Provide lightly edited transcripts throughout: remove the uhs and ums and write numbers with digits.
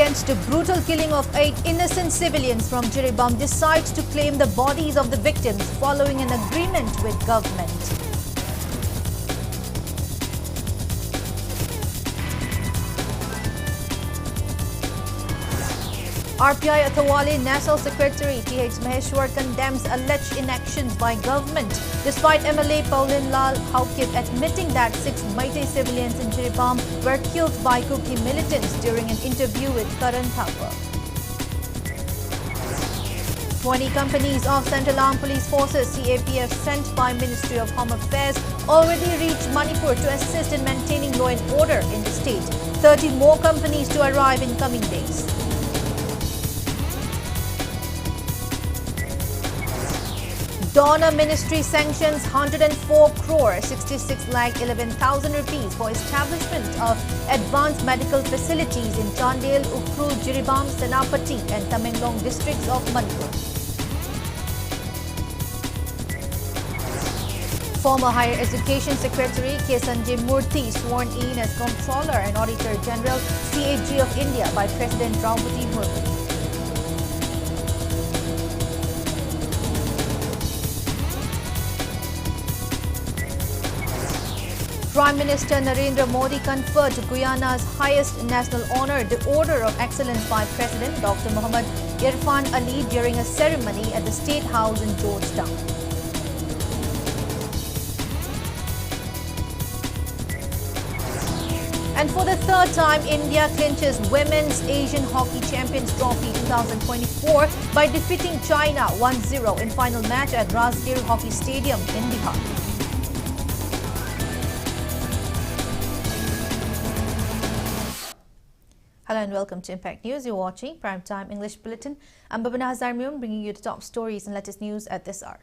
against the brutal killing of 8 innocent civilians from Jiribam decides to claim the bodies of the victims following an agreement with government. RPI Athawale National Secretary T.H. Maheshwar condemns alleged inactions by government, despite MLA Paulin Lal Haukip admitting that 6 Meitei civilians in Jiribam were killed by Kuki militants during an interview with Karan Thapar. 20 companies of Central Armed Police Forces CAPF sent by Ministry of Home Affairs already reached Manipur to assist in maintaining law and order in the state. 30 more companies to arrive in coming days. Donor Ministry sanctions 104 crore 66 lakh 11,000 rupees for establishment of advanced medical facilities in Chandel, Ukhrul, Jiribam, Senapati and Tamenglong districts of Manipur. Former Higher Education Secretary K. Sanjay Murthy sworn in as Comptroller and Auditor General CAG of India by President Draupadi Murmu. Prime Minister Narendra Modi conferred to Guyana's highest national honor, the Order of Excellence by President Dr. Muhammad Irfan Ali during a ceremony at the State House in Georgetown. And for the third time, India clinches Women's Asian Hockey Champions Trophy 2024 by defeating China 1-0 in final match at Rajgir Hockey Stadium in Bihar. Hello and welcome to Impact News. You're watching Primetime English Bulletin. I'm BABINA HAJARIMAYUM bringing you the top stories and latest news at this hour.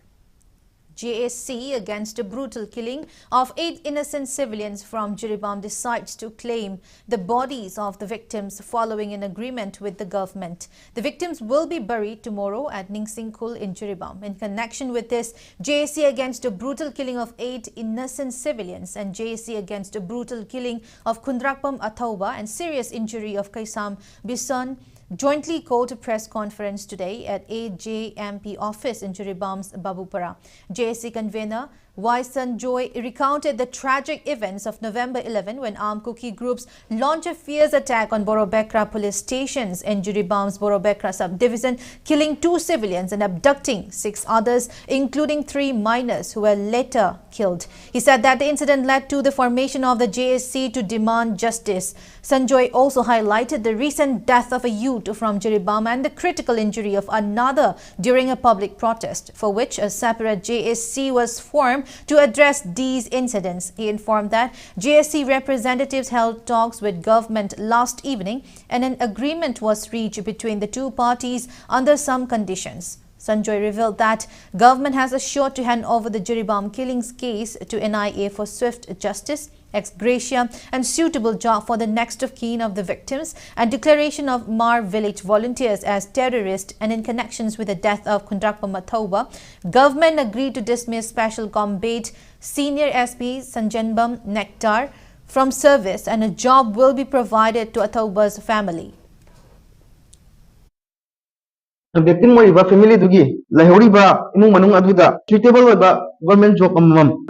JSC against the brutal killing of 8 innocent civilians from Jiribam decides to claim the bodies of the victims following an agreement with the government. The victims will be buried tomorrow at Ningsingkul in Jiribam. In connection with this, JSC against the brutal killing of 8 innocent civilians and JSC against the brutal killing of Kundrakpam Athauba and serious injury of Kaisam Bison jointly called a press conference today at AJMP office in Jiribam's Babupara. JSC convener Y. Sanjoy recounted the tragic events of November 11 when armed Kuki groups launched a fierce attack on Borobekra police stations in Jiribam's Borobekra subdivision, killing 2 civilians and abducting 6 others, including 3 minors who were later killed. He said that the incident led to the formation of the JSC to demand justice. Sanjoy also highlighted the recent death of a youth from Jiribam and the critical injury of another during a public protest, for which a separate JSC was formed to address these incidents. He informed that JSC representatives held talks with government last evening and an agreement was reached between the 2 parties under some conditions. Sanjoy revealed that government has assured to hand over the Jiribam killings case to NIA for swift justice, ex gratia and suitable job for the next of kin of the victims and declaration of Mar village volunteers as terrorists. And in connections with the death of Kundrakpam Athauba, government agreed to dismiss Special Combat Senior SP Sanjanbam Nektar from service and a job will be provided to Athauba's family. Victim family dugi lahoriba imung manung aduda suitable government job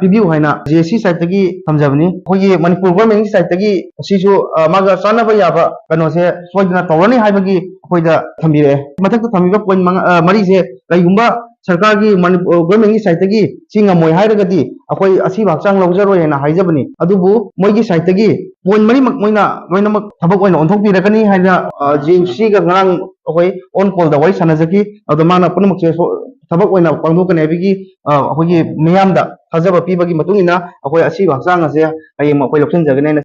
review haina JSC site tagi thamjabani hoyi Manipur government site tagi sisu maga sanaba yaba kano se soidna tawani haibagi hoida thambire mathak thamiba point mari se laigumba sarkar gi government site tagi singa moi hairagadi akoi asi bakchang lawjaro hena haijabani adubu moi gi site tagi point mari mak moina loinamak thabak oina onthokpi rakani haina JSC ga ngang okay on call the voice sanazaki adamana punamuk se thabak oina pangdokane bigi akogi miyamda thajaba pibagi matungina akoi asi bakchang ase ayem akoi loksan jagane.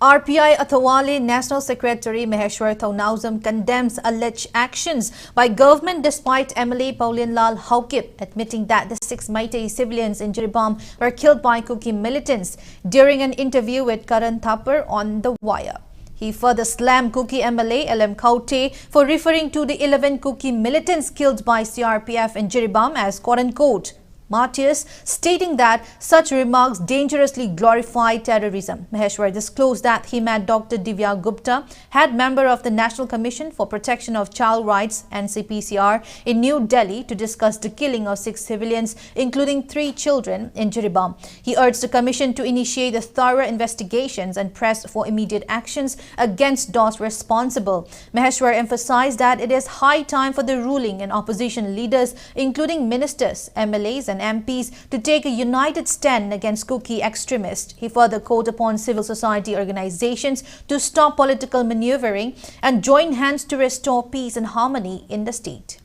RPI Athawale National Secretary Maheshwar Thaunawzam condemns alleged actions by government despite MLA Paulin Lal Haukip admitting that the 6 Meitei civilians in Jiribam were killed by Kuki militants during an interview with Karan Thapar on The Wire. He further slammed Kuki MLA LM Kaute for referring to the 11 Kuki militants killed by CRPF in Jiribam as quote-unquote Matthias, stating that such remarks dangerously glorify terrorism. Maheshwar disclosed that he met Dr. Divya Gupta, head member of the National Commission for Protection of Child Rights (NCPCR) in New Delhi to discuss the killing of 6 civilians, including 3 children, in Jiribam. He urged the commission to initiate thorough investigations and press for immediate actions against those responsible. Maheshwar emphasized that it is high time for the ruling and opposition leaders, including ministers, MLAs and MPs, to take a united stand against Kuki extremists. He further called upon civil society organizations to stop political maneuvering and join hands to restore peace and harmony in the state.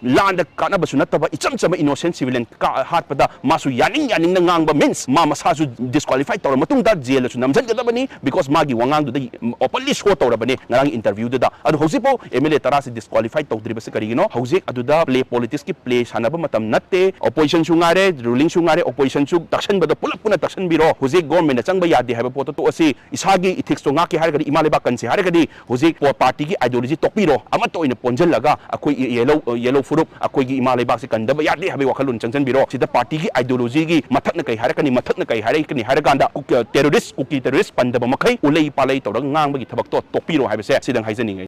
Land kana basunataba ichamchama innocent civilian ka hatpada masu yaning na ngangba means ma masasu disqualified tawra matungda jail su namjan gadabani because magi wangang du openly show tawrabani ngarang interview da adu hosipo MLA tarasi disqualified tawdriba se karigino hosik aduda play politics ki play sanaba matam natte opposition su ngare ruling su ngare opposition su takshan bada pulap puna takshan biro hosik government na changba yade haba poto to asi isagi ethics to ngaki hargadi imaleba kanse hargadi hosik party ki ideology topiro amato ina ponjal laga akoi yellow akoigi imalay bak si kandaba yadi habi wakalun changchan biro sida party ki ideology gi mathak na kai harakani mathak na kai harakani haraganda terrorist pandaba makai ulay palay tawrang ngang bagi thabak to topiro habise sidang haizaningai.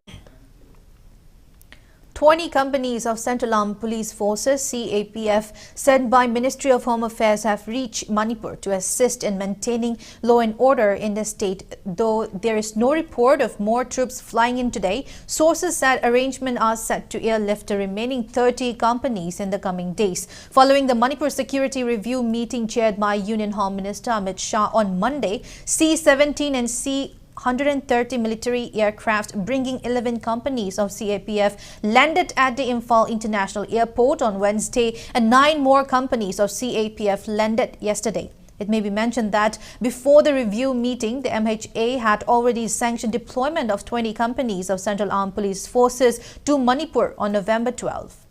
20 companies of Central Armed Police Forces (CAPF) sent by Ministry of Home Affairs have reached Manipur to assist in maintaining law and order in the state. Though there is no report of more troops flying in today, sources said arrangements are set to airlift the remaining 30 companies in the coming days. Following the Manipur Security Review meeting chaired by Union Home Minister Amit Shah on Monday, C-17 and C-130 military aircraft bringing 11 companies of CAPF landed at the Imphal International Airport on Wednesday, and 9 more companies of CAPF landed yesterday. It may be mentioned that before the review meeting, the MHA had already sanctioned deployment of 20 companies of Central Armed Police Forces to Manipur on November 12.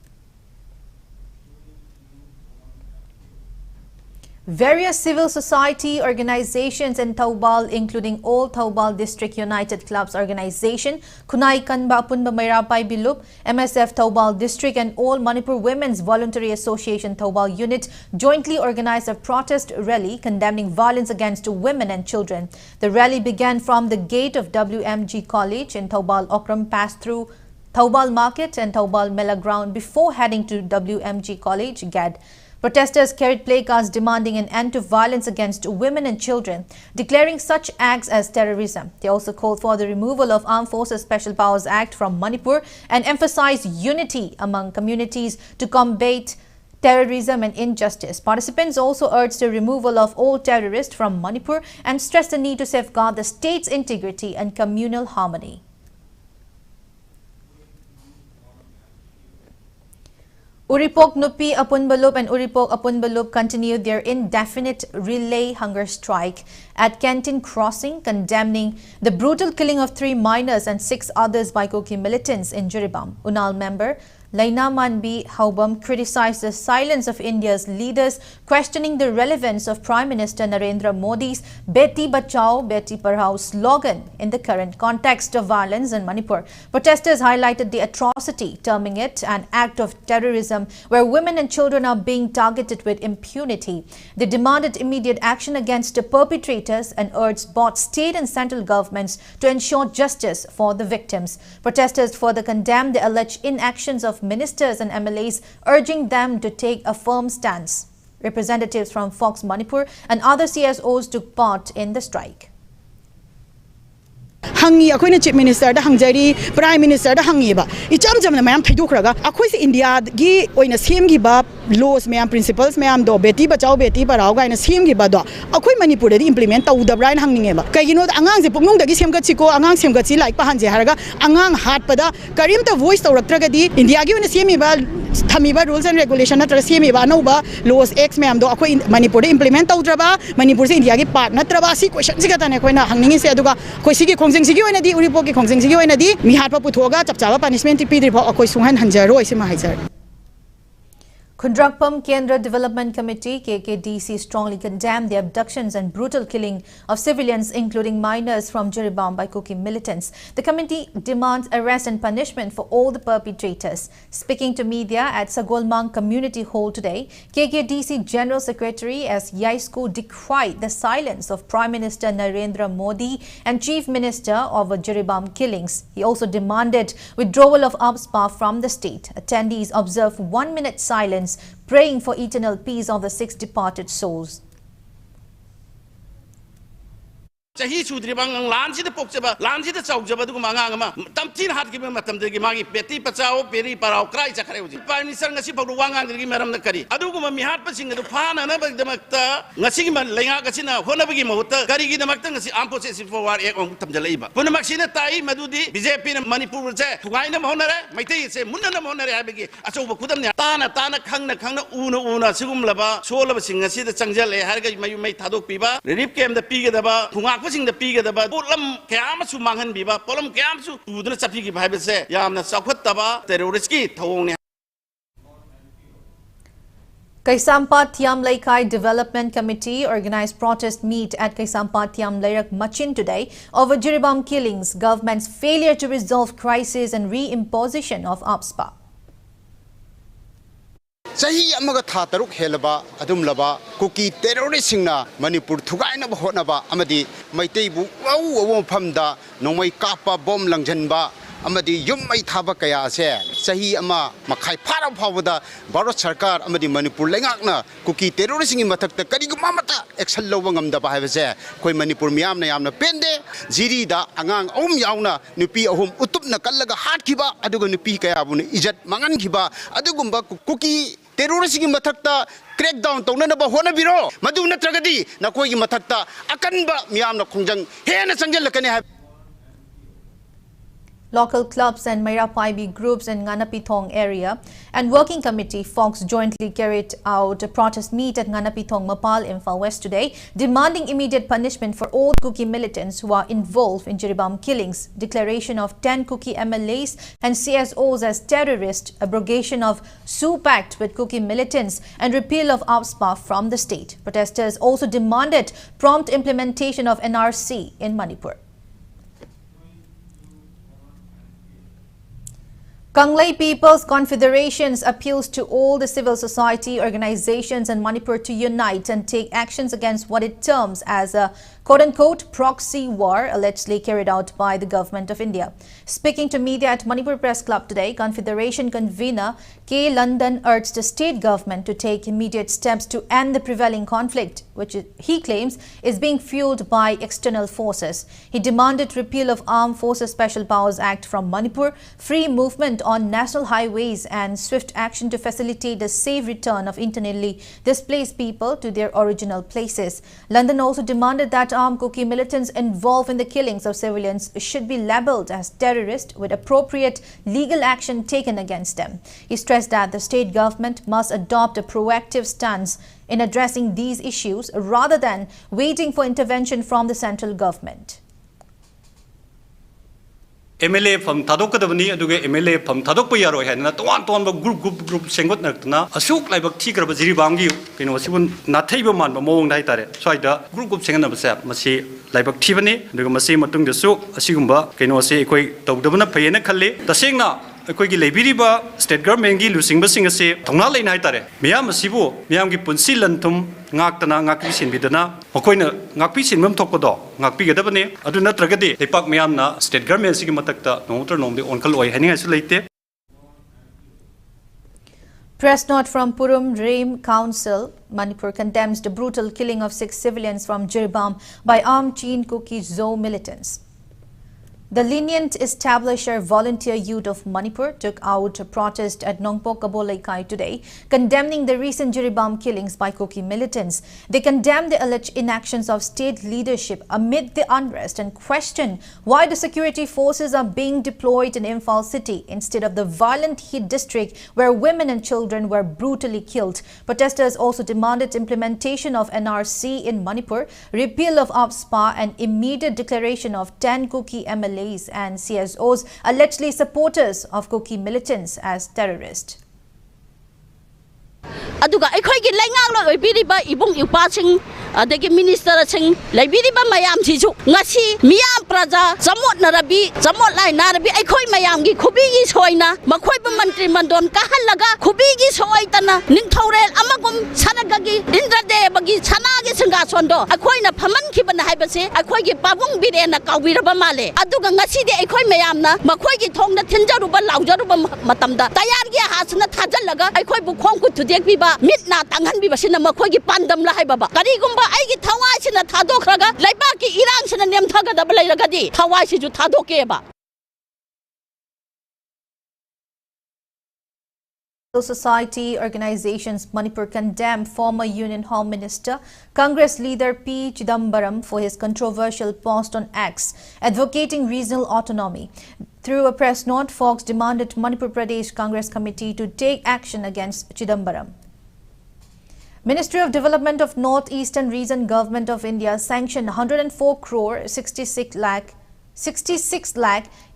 Various civil society organizations in Taubal, including All Taubal District United Clubs Organization, Kunai Kanba Punba Mairapai Bilup, MSF Taubal District and All Manipur Women's Voluntary Association Taubal Unit jointly organized a protest rally condemning violence against women and children. The rally began from the gate of WMG College in Taubal Okram, passed through Taubal Market and Taubal Mela Ground before heading to WMG College, Gad. Protesters carried placards demanding an end to violence against women and children, declaring such acts as terrorism. They also called for the removal of Armed Forces Special Powers Act from Manipur and emphasized unity among communities to combat terrorism and injustice. Participants also urged the removal of all terrorists from Manipur and stressed the need to safeguard the state's integrity and communal harmony. Uripok Nupi Apunbalup and Uripok Apunbalup continued their indefinite relay hunger strike at Canteen Crossing, condemning the brutal killing of 3 minors and 6 others by Kuki militants in Jiribam. UNAL member Laina Manbi Haubam criticized the silence of India's leaders, questioning the relevance of Prime Minister Narendra Modi's Beti Bachao, Beti Padhao slogan in the current context of violence in Manipur. Protesters highlighted the atrocity, terming it an act of terrorism where women and children are being targeted with impunity. They demanded immediate action against the perpetrators and urged both state and central governments to ensure justice for the victims. Protesters further condemned the alleged inactions of ministers and MLAs, urging them to take a firm stance. Representatives from Fox Manipur and other CSOs took part in the strike. Hangi akoina chief minister da hangjari prime minister da hangi ba icham jam na mayam thaidukraga akoi se India gi oina sem gi ba laws mayam principles mayam do beti bachao beti padhao ga ina sem gi ba do akoi Manipur de implement tau da brain hangninge ba kaigino angang je pumnung da gi sem ga chiko angang sem ga chi like pa hanje haraga angang hat pada karim ta voice tawraktra di India gi oina semi ba thami ba rules and regulation na tra semi ba no ba laws x mayam do akoi Manipur de implement tau dra ba Manipur se India gi part na tra ba si question si ga ta ne koina hangninge se aduga koi si gi Sigi oina di Uripok ki khongjing sigi oina di mi hat pa puthoga chapchawa punishment pi dri pho akoi sunghan hanjaro ise ma haizar. Khundrakpam Kendra Development Committee KKDC strongly condemned the abductions and brutal killing of civilians, including minors, from Jiribam by Kuki militants. The committee demands arrest and punishment for all the perpetrators. Speaking to media at Sagolmang Community Hall today, KKDC General Secretary S. Yaisku decried the silence of Prime Minister Narendra Modi and Chief Minister of Jiribam killings. He also demanded withdrawal of ABSPA from the state. Attendees observed 1 minute silence, praying for eternal peace of the 6 departed souls. Chahi Sudribang Lansi the Pokeba, Lansi the Saujabadumanga, Tamtin had given Matam de Gimagi, Petty Pachao, Peri Parao, Cry Zakareuzi, Pani Sangasipa, Wanga, the Gimaram the Kari. Aduguma Mihat Passing the Pan and Abak the Makta, Nasiman, Langakasina, Honabigimota, Karigi the Maktan, Ampossessive for war on Tamjaleba. Punamaxina Tai, Madudi, Bizepin, Manipur, Tuaina Honore, Maite, say Munana Honore Abigi, Asoba Kudam, Tana, Kanga, Una, Sugumlaba, Sola Singasi, the Sanjale, HAJARIMAYUM, Tado Piba, relief came the Pigaba, Pushing the pig at the Polam Kamasu Mangan Biba, Polam Kamsu, who do Sapiki Bible say, Yamna Sakutaba, terroriski, Tony. Kaisampa Thiam Laikai Development Committee organized protest meet at Kaisampa Thiam Lairak Machin today over Jiribam killings, government's failure to resolve crisis and reimposition of ABSPA. Sahi amaga thataruk helaba adumlaba kuki terroristsingna Manipur thugaina hotnaba amadi maiteibu au phamda nomai kapa bom langjanba amadi yummai thaba kaya se sahi ama makhai phara phawada Bharat Sarkar amadi Manipur lengakna kuki terroristsing mathakta kariguma mata action loba ngamdaba haibase khoi Manipur miyamna yamna pende jiri da angang yauna nupi ahum utupna kallaga hatkiba aduga nupi kaya bun ijat mangan khiba adugumba kuki terrorism mathakta crackdown taunanaba honabiro madu natragadi nakoi mathakta akanba miyamna khongjang hena sangjallakani ha. Local clubs and Maira Paibi groups in Nganapithong area and Working Committee Fox jointly carried out a protest meet at Nganapithong Mapal, Imphal West today, demanding immediate punishment for all Kuki militants who are involved in Jiribam killings, declaration of 10 Kuki MLAs and CSOs as terrorists, abrogation of Sioux Pact with Kuki militants and repeal of ABSPA from the state. Protesters also demanded prompt implementation of NRC in Manipur. Kanglei People's Confederations appeals to all the civil society organizations in Manipur to unite and take actions against what it terms as a quote-unquote proxy war allegedly carried out by the government of India. Speaking to media at Manipur Press Club today, Confederation convener K. London urged the state government to take immediate steps to end the prevailing conflict, which he claims is being fueled by external forces. He demanded repeal of Armed Forces Special Powers Act from Manipur, free movement on national highways and swift action to facilitate the safe return of internally displaced people to their original places. London also demanded that armed Kuki militants involved in the killings of civilians should be labelled as terrorists with appropriate legal action taken against them. He stressed that the state government must adopt a proactive stance in addressing these issues rather than waiting for intervention from the central government. MLA from Tadokadavani, MLA from Tadokayaro, and not one group Sengot Nartana, a souk like a tiger of Ziribangi, you know, Sibun Natabaman, Mong Naitare. So the group of Senganabasap, Masi, like Tivani, the Masi Matung the Souk, a Sigumba, can you say, Tokdavana Payana Kale, the Singna. Akoigi lebiriba state government gi lusing basing ase thongna lei nai tare miyam asibu miyam gi punsi lantum ngaktana ngakpi sin bidana makoina ngakpi sin mam thokkodo ngakpi gadabane adu natragadi lepak miyam na state government sigi matakta nongter nongde onkal oi hani asu leite. Press note from Purum Reim Council. Manipur condemns the brutal killing of 6 civilians from Jiribam by armed Chin Kuki Zo militants. The lenient establisher Volunteer Youth of Manipur took out a protest at Nongpo Kabolaikai today, condemning the recent Jiribam killings by Kuki militants. They condemned the alleged inactions of state leadership amid the unrest and questioned why the security forces are being deployed in Imphal city instead of the violent hit district where women and children were brutally killed. Protesters also demanded implementation of NRC in Manipur, repeal of ABSPA and immediate declaration of 10 Kuki MLAs and CSOs allegedly supporters of Kuki militants as terrorists. aduga aikhoi gi laingang lo oibiriba ibung ipaching adagi minister sing laibiriba mayam sisu ngasi miyam praja jamot narabi jamot lai narabi aikhoi mayam gi khubi gi soina makhoi ba mantri mandon ka halaga khubi gi soitana ningthorel amagum sanaga gi indrade bagi sana gi singa sondo aikhoi na phaman khibana haibase aikhoi gi pabung birena kawiraba male aduga ngasi de aikhoi mayam na makhoi gi thongna thinjaruba laujaruba matamda tayar gi hasna thajalaga aikhoi bu khong ku thudek biba mitna tanghan biba sina makhoi gi pandam la haibaba karigumba aigi thawai sina thadokraga laiba ki irang sina nem thaga da lairagadi thawai si ju thadokeba. Society organizations Manipur condemned former Union Home Minister, Congress leader P. Chidambaram for his controversial post on X, advocating regional autonomy. Through a press note, Fox demanded Manipur Pradesh Congress Committee to take action against Chidambaram. Ministry of Development of North Eastern Region Government of India sanctioned 104 crore 66 lakh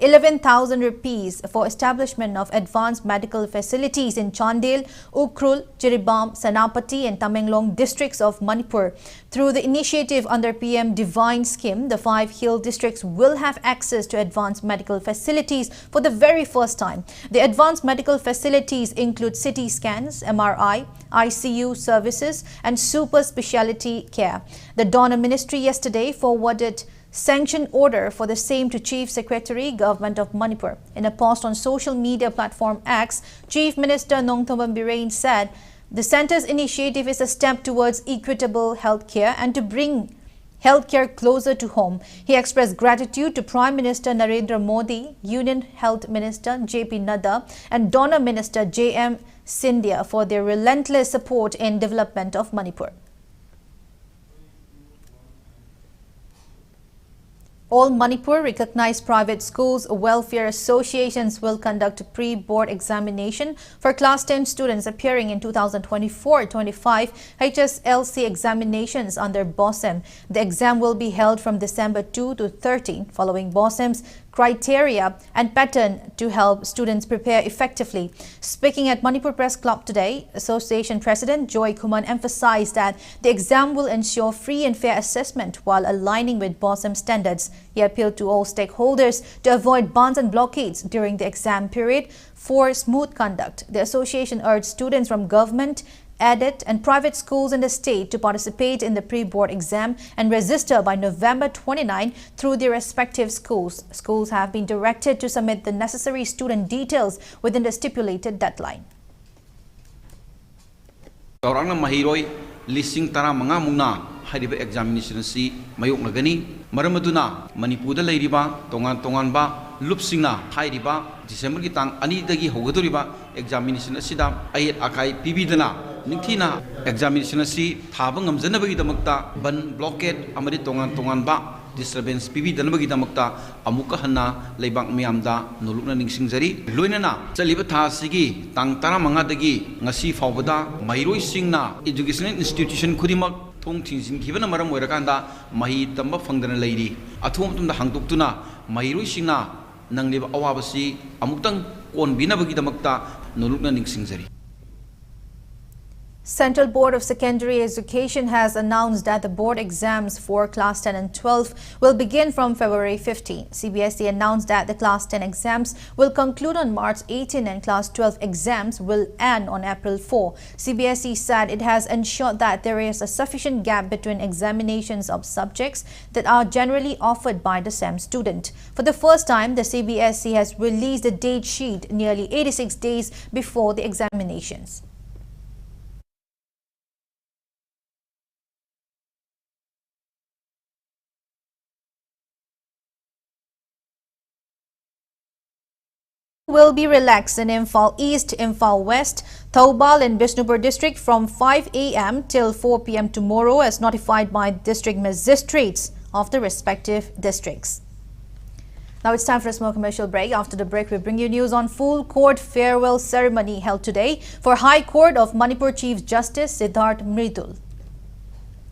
11,000 rupees for establishment of advanced medical facilities in Chandel, Ukhrul, Jiribam, Senapati and Tamenglong districts of Manipur. Through the initiative under PM Divine Scheme, the 5 hill districts will have access to advanced medical facilities for the very first time. The advanced medical facilities include CT scans, MRI, ICU services and super speciality care. The Donor Ministry yesterday forwarded sanction order for the same to Chief Secretary, Government of Manipur. In a post on social media platform X, Chief Minister Nongthombam Birane said the centre's initiative is a step towards equitable healthcare and to bring healthcare closer to home. He expressed gratitude to Prime Minister Narendra Modi, Union Health Minister JP Nadda and Donor Minister JM Sindhya for their relentless support in development of Manipur. All Manipur recognized private schools welfare associations will conduct a pre-board examination for Class 10 students appearing in 2024-25 HSLC examinations under BOSEM. The exam will be held from December 2 to 13, following BOSEM's criteria and pattern to help students prepare effectively. Speaking at Manipur Press Club today, Association President Joy Kuman emphasized that the exam will ensure free and fair assessment while aligning with BOSEM standards. He appealed to all stakeholders to avoid bans and blockades during the exam period for smooth conduct. The association urged students from government, aided and private schools in the state to participate in the pre-board exam and register by November 29 through their respective schools. Schools have been directed to submit the necessary student details within the stipulated deadline. Listing tara mga muna hariba examination si mayok na gani maramaduna Manipur layriba tongan ba lupsing na hariba December kitang ani dagi hogaduriba examination asida ayat akai pibidana ningthina examination si thabang ngamjana bagi damakta ban blockade amadi tongan ba disturbance pibi danbagi damakta amuka hanna leibang miyamda nolukna ningsingjari loinana chaliba tha sigi tang tara manga dagi ngasi fawbada mairoi singna educational institution khudimak thong thingsin khibana maram oirakanda mahi tamba phangdana leiri athum tumda hangtuktuna mairoi singna nangliba awabasi amuktang konbina bagi damakta nolukna ningsingjari. Central Board of Secondary Education has announced that the board exams for Class 10 and 12 will begin from February 15. CBSE announced that the Class 10 exams will conclude on March 18 and Class 12 exams will end on April 4. CBSE said it has ensured that there is a sufficient gap between examinations of subjects that are generally offered by the SEM student. For the first time, the CBSE has released a date sheet nearly 86 days before the examinations. Will be relaxed in Imphal East, Imphal West, Thoubal and Bishnupur district from 5 a.m. till 4 p.m. tomorrow as notified by district magistrates of the respective districts. Now it's time for a small commercial break. After the break, we bring you news on full court farewell ceremony held today for High Court of Manipur Chief Justice Siddharth Mridul.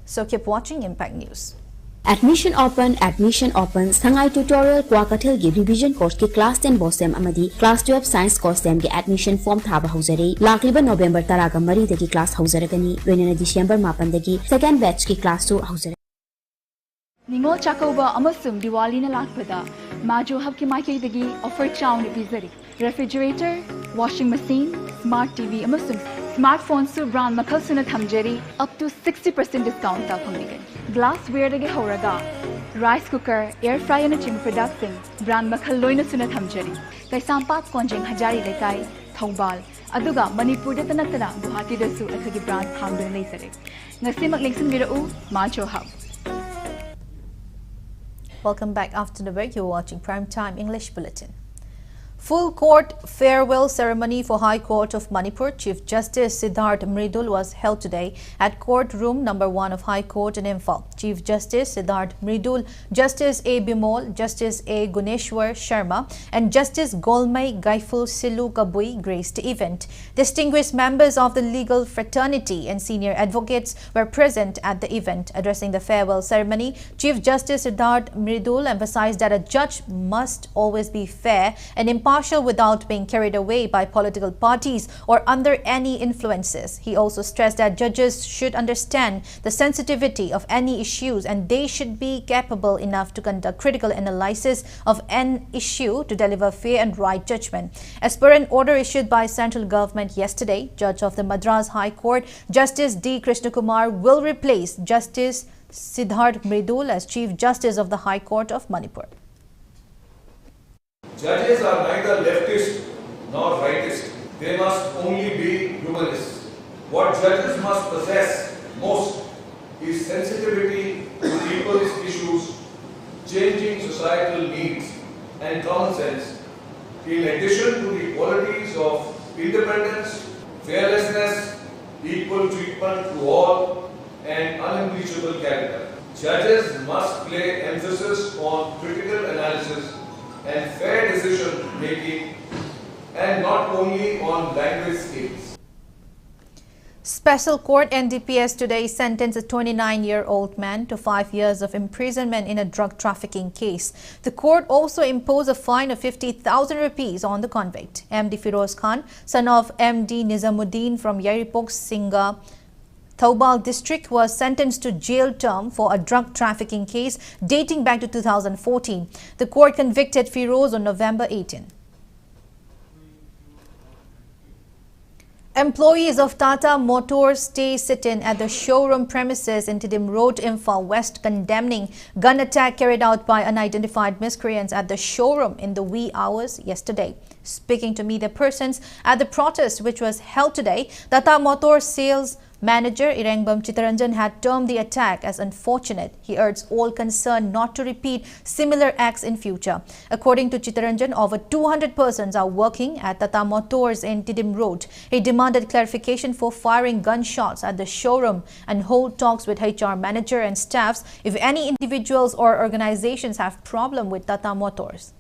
So keep watching Impact News. Admission open Sangai tutorial Kwakathil gi revision course ki class 10 bosem amadi class 12 science course sem gi admission form thaba haujare lakliba November 13 dagi class haujaragani loinana December 8 dagi second batch ki class 2 haujare Ningol Chakova amasung Diwali na lakpada Majo hab ki maikay dagi offer chow ni pizari refrigerator washing machine smart TV amasung smartphone su brand makhal sunat hamjari up to 60% discount ta phangnigai glassware dagi horaga rice cooker air fryer na chim production brand makhal loina sunat hamjari kaisampat konjeng hajari lekai Thoubal aduga Manipur da tanatana Guwahati da su athagi brand hamdun leisare ngasi maglingsin birau Majo hab. Welcome back after the break. You're watching Primetime English Bulletin. Full court farewell ceremony for High Court of Manipur. Chief Justice Siddharth Mridul was held today at courtroom number 1 of High Court in Imphal. Chief Justice Siddharth Mridul, Justice A. Bimol, Justice A. Guneshwar Sharma and Justice Golmai Gaiful Silu Kabui graced the event. Distinguished members of the legal fraternity and senior advocates were present at the event. Addressing the farewell ceremony, Chief Justice Siddharth Mridul emphasized that a judge must always be fair and impartial without being carried away by political parties or under any influences. He also stressed that judges should understand the sensitivity of any issues and they should be capable enough to conduct critical analysis of an issue to deliver fair and right judgment. As per an order issued by central government yesterday, Judge of the Madras High Court, Justice D. Krishnakumar will replace Justice Siddharth Mridul as Chief Justice of the High Court of Manipur. Judges are neither leftist nor rightist. They must only be humanists. What judges must possess most is sensitivity to people's issues, changing societal needs and common sense, in addition to the qualities of independence, fearlessness, equal treatment to all, and unimpeachable character. Judges must place emphasis on critical analysis and fair decision making and not only on language skills. Special Court NDPS today sentenced a 29-year-old man to 5 years of imprisonment in a drug trafficking case. The court also imposed a fine of 50,000 rupees on the convict. MD Firoz Khan, son of MD Nizamuddin from Yaripok Singha, Thoubal district, was sentenced to jail term for a drug trafficking case dating back to 2014. The court convicted Firoz on November 18. Employees of Tata Motors stay sitting at the showroom premises in Tidim Road, Imphal West, condemning gun attack carried out by unidentified miscreants at the showroom in the wee hours yesterday. Speaking to media persons at the protest which was held today, Tata Motors sales manager Irengbam Chitaranjan had termed the attack as unfortunate. He urged all concerned not to repeat similar acts in future. According to Chitaranjan, over 200 persons are working at Tata Motors in Tidim Road. He demanded clarification for firing gunshots at the showroom and hold talks with HR manager and staffs if any individuals or organizations have problem with Tata Motors.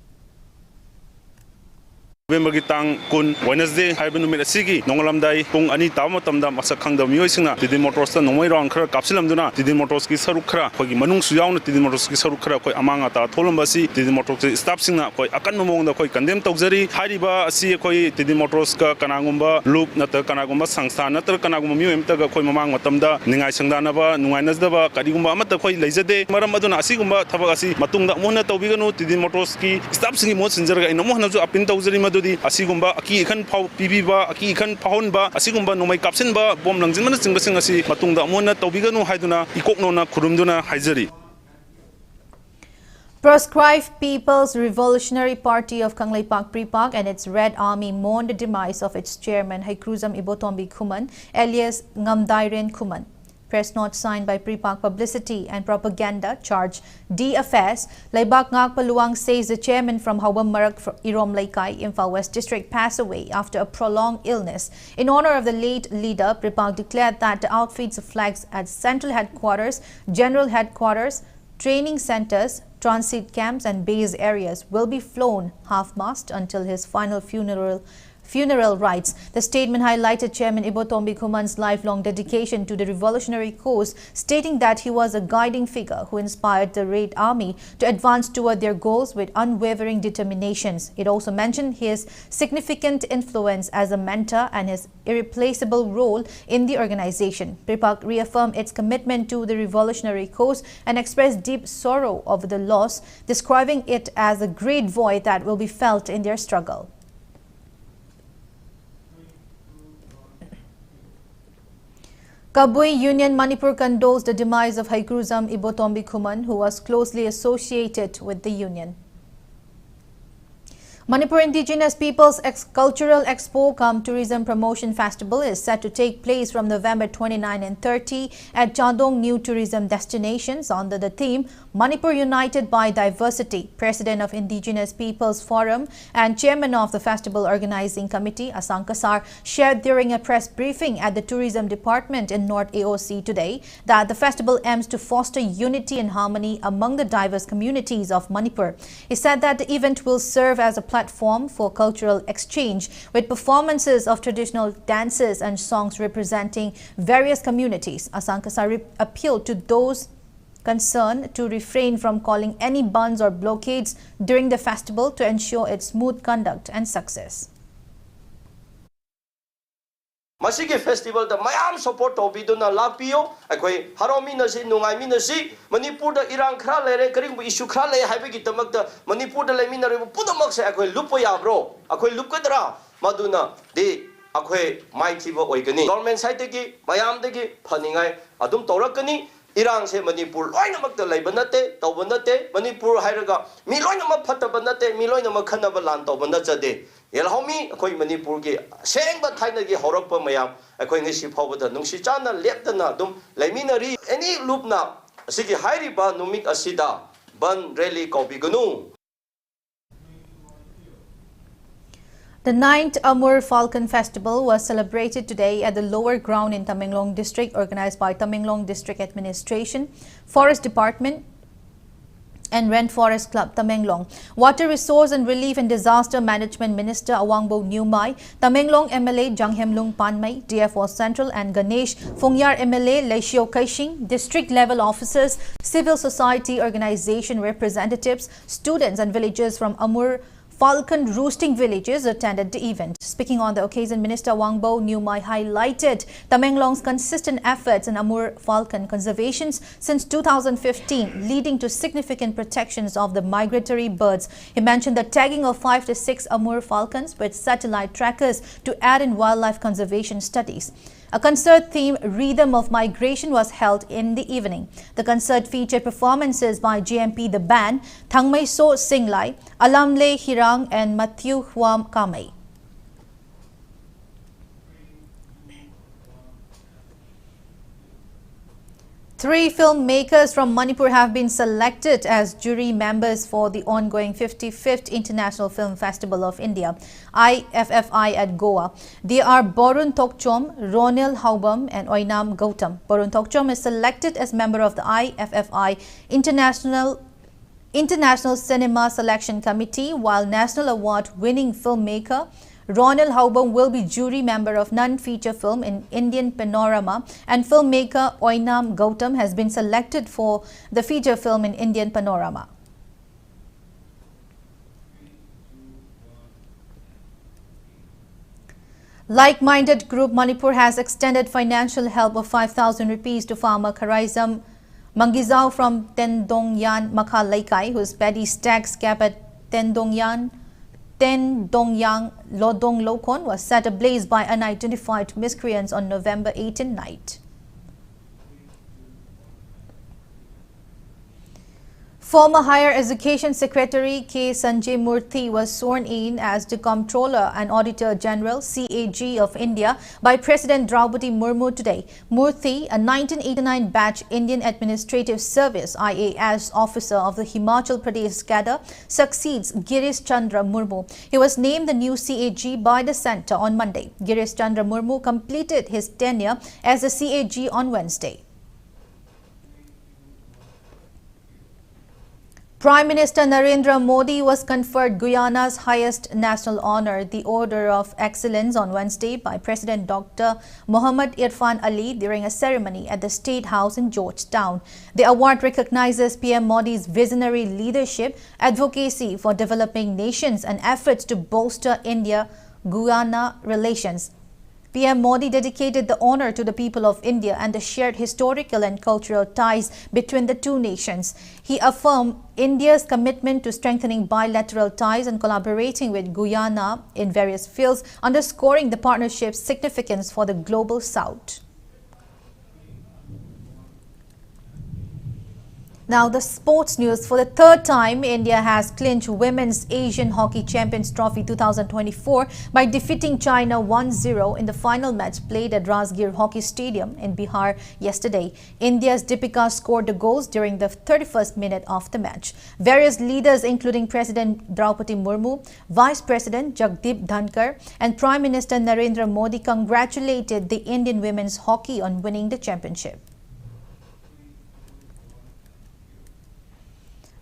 November tang kun Wednesday haiba numit asigi nongalamdai pung ani tama tamda masak khangda miyoi singna Tidim Motors ta nongmai rang khara kapsilamduna Tidim Motors ki saruk khara khogi manung su yauna Tidim Motors ki saruk khara khoi amanga ta tholamba si Tidim Motors ki staff singna khoi akan mongda khoi condemn tawjari hariba asi khoi Tidim Motors ka kanangumba loop nata kanagumba sangstha nata kanagumba miyoi emta ga khoi mamang matamda ningai sangdana ba nungai nasdaba kadigumba amata khoi leijade maram aduna asigumba thabak asi matungda mohna tawbiganu Tidim Motors ki staff singi mo sinjarga ina mohna ju apin tawjari asigumba aki ikhan phau pibiba aki ikhan phahonba asigumba nomai kapsenba bom langjinmana chingbasing asi matungda amona tawbiganu haiduna ikoknona khurumduna haijari. Proscribed People's Revolutionary Party of Kangleipak Pripak and its Red Army mourned the demise of its chairman Haikruzam Ibotombi Kuman alias Ngamdairen Kuman. Press note signed by Pripak Publicity and Propaganda Charge D Affairs, Laibak Ngak Paluang says the chairman from Hawam Marak Irom Laikai, Imphal West District passed away after a prolonged illness. In honor of the late leader, Pripak declared that the outfits of flags at central headquarters, general headquarters, training centers, transit camps and base areas will be flown half-mast until his final funeral rites. The statement highlighted Chairman Ibotombi Kuman's lifelong dedication to the revolutionary cause, stating that he was a guiding figure who inspired the Red Army to advance toward their goals with unwavering determinations. It also mentioned his significant influence as a mentor and his irreplaceable role in the organization. PRIPAC reaffirmed its commitment to the revolutionary cause and expressed deep sorrow over the loss, describing it as a great void that will be felt in their struggle. Kabui Union Manipur condoles the demise of Haikruzam Ibotombi Kuman, who was closely associated with the union. Manipur Indigenous Peoples Cultural Expo cum Tourism Promotion Festival is set to take place from November 29 and 30 at Chandong New Tourism Destinations under the theme Manipur United by Diversity. President of Indigenous Peoples Forum and Chairman of the Festival Organizing Committee, Asang Kasar, shared during a press briefing at the Tourism Department in North AOC today that the festival aims to foster unity and harmony among the diverse communities of Manipur. He said that the event will serve as a platform for cultural exchange with performances of traditional dances and songs representing various communities. Asang Kasar appealed to those concerned to refrain from calling any bans or blockades during the festival to ensure its smooth conduct and success. Masigi festival da mayam support obiduna lakpio akoi haromi nasi nungai minasi Manipur da irang khra lere karing issue khra le haibe gi tamak da Manipur da lemin re pudamak se akoi lupo ya bro akoi lupkadra maduna de akoi mai thibo oigani government side gi mayam de gi phaningai adum torakani Irang se Manipur loina mak da leiba nate tawba nate Manipur hairaga mi loina ma phataba nate mi loina ma khanaba lan tawba na chade Yelhomi, Akoi Manipur gi seng ba thaina gi horakpa mayam akoi ngisi phawbada nungsi chana leptana dum leiminari any loopna asigi hairi ba numik asida ban rally kobigunu. The 9th Amur Falcon Festival was celebrated today at the lower ground in Tamenglong District, organized by Tamenglong District Administration, Forest Department and Rainforest Club, Tamenglong. Water Resource and Relief and Disaster Management Minister Awangbo Nyumai, Tamenglong MLA Janghemlung Panmai, DFO Central and Ganesh Fungyar MLA Leishio Kaishing, district level officers, civil society organization representatives, students and villagers from Amur Falcon roosting villages attended the event. Speaking on the occasion, Minister Awangbo Nyumai highlighted Tamenglong's consistent efforts in Amur Falcon conservations since 2015, leading to significant protections of the migratory birds. He mentioned the tagging of 5 to 6 Amur Falcons with satellite trackers to aid in wildlife conservation studies. A concert theme, Rhythm of Migration, was held in the evening. The concert featured performances by GMP The Band, Thangmei So Singlai, Alamle Hirang and Matthew Huam Kamei. Three filmmakers from Manipur have been selected as jury members for the ongoing 55th International Film Festival of India, IFFI at Goa. They are Borun Tokchom, Ronil Haubam and Oinam Gautam. Borun Tokchom is selected as member of the IFFI International Cinema Selection Committee, while National Award-winning filmmaker Ronil Haubam will be jury member of non-feature film in Indian Panorama, and filmmaker Oinam Gautam has been selected for the feature film in Indian Panorama. Like-minded group Manipur has extended financial help of 5,000 rupees to farmer Karaizam Mangizao from Tendongyan Makha Laikai, whose paddy stacks cap at Tendongyang Lodong Lokon was set ablaze by unidentified miscreants on November 18 night. Former Higher Education Secretary K. Sanjay Murthy was sworn in as the Comptroller and Auditor General CAG of India by President Draupadi Murmu today. Murthy, a 1989 batch Indian Administrative Service IAS officer of the Himachal Pradesh cadre, succeeds Girish Chandra Murmu. He was named the new CAG by the centre on Monday. Girish Chandra Murmu completed his tenure as the CAG on Wednesday. Prime Minister Narendra Modi was conferred Guyana's highest national honor, the Order of Excellence, on Wednesday by President Dr. Mohamed Irfan Ali during a ceremony at the State House in Georgetown. The award recognizes PM Modi's visionary leadership, advocacy for developing nations, and efforts to bolster India-Guyana relations. PM Modi dedicated the honor to the people of India and the shared historical and cultural ties between the two nations. He affirmed India's commitment to strengthening bilateral ties and collaborating with Guyana in various fields, underscoring the partnership's significance for the global South. Now, the sports news. For the third time, India has clinched Women's Asian Hockey Champions Trophy 2024 by defeating China 1-0 in the final match played at Rajgir Hockey Stadium in Bihar yesterday. India's Deepika scored the goals during the 31st minute of the match. Various leaders, including President Draupadi Murmu, Vice President Jagdeep Dhankar, and Prime Minister Narendra Modi congratulated the Indian women's hockey on winning the championship.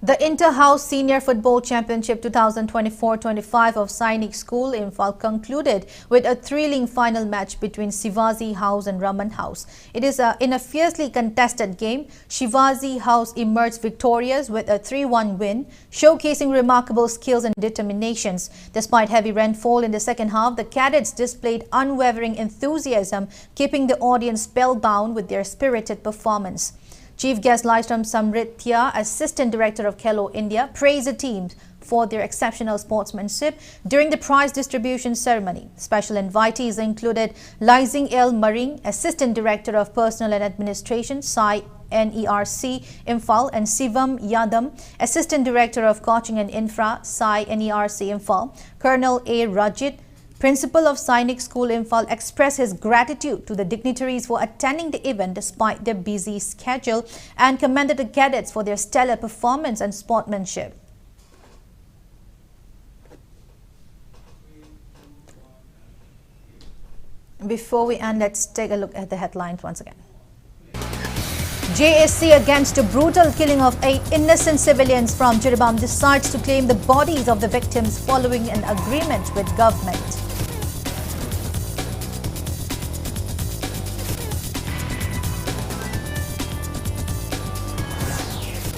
The Inter-House Senior Football Championship 2024-25 of Sainik School Imphal concluded with a thrilling final match between Shivaji House and Raman House. It is in a fiercely contested game. Shivaji House emerged victorious with a 3-1 win, showcasing remarkable skills and determinations. Despite heavy rainfall in the second half, the cadets displayed unwavering enthusiasm, keeping the audience spellbound with their spirited performance. Chief guest Lystrom Samrithya, Assistant Director of Khelo India, praised the team for their exceptional sportsmanship during the prize distribution ceremony. Special invitees included Lysing L. Maring, Assistant Director of Personnel and Administration, SAI NERC Imphal, and Sivam Yadam, Assistant Director of Coaching and Infra, SAI NERC Imphal. Colonel A. Rajit, Principal of Sainik School Imphal, expressed his gratitude to the dignitaries for attending the event despite their busy schedule and commended the cadets for their stellar performance and sportsmanship. Before we end, let's take a look at the headlines once again. JSC against a brutal killing of 8 innocent civilians from Jiribam decides to claim the bodies of the victims following an agreement with government.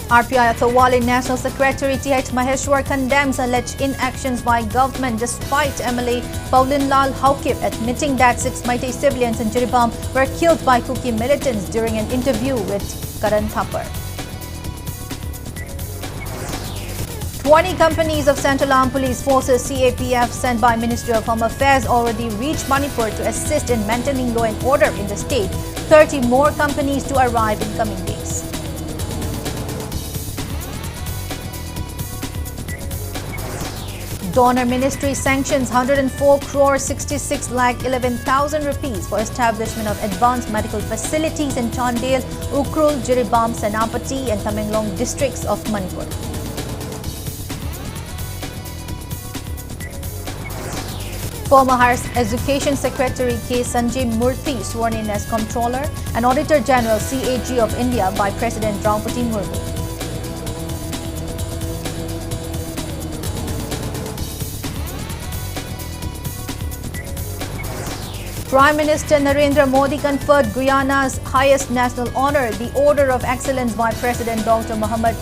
RPI Athawali National Secretary T.H. Maheshwar condemns alleged inactions by government despite MLA Paulin Lal Haukip admitting that 6 Meitei civilians in Jiribam were killed by Kuki militants during an interview with Karan Thapar. 20 companies of Central Armed Police Forces CAPF sent by Ministry of Home Affairs already reached Manipur to assist in maintaining law and order in the state. 30 more companies to arrive in coming days. Donor Ministry sanctions 104 crore 66 lakh 11,000 rupees for establishment of advanced medical facilities in Chandel, Ukrul, Jiribam, Senapati and Tamenglong districts of Manipur. Former Higher Education Secretary K. Sanjay Murthy sworn in as Comptroller and Auditor General CAG of India by President Draupadi Murmu. Prime Minister Narendra Modi conferred Guyana's highest national honor, the Order of Excellence by President Dr. Mohamed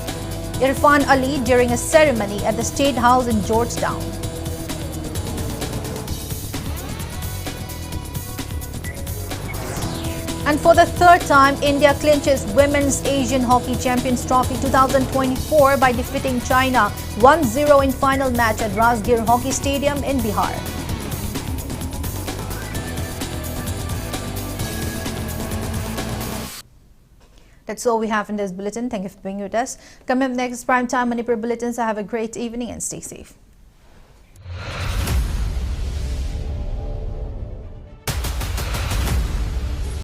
Irfan Ali during a ceremony at the State House in Georgetown. And for the third time, India clinches Women's Asian Hockey Champions Trophy 2024 by defeating China 1-0 in final match at Rajgir Hockey Stadium in Bihar. That's all we have in this bulletin. Thank you for being with us. Coming up next, Primetime Manipur Bulletin. So have a great evening and stay safe.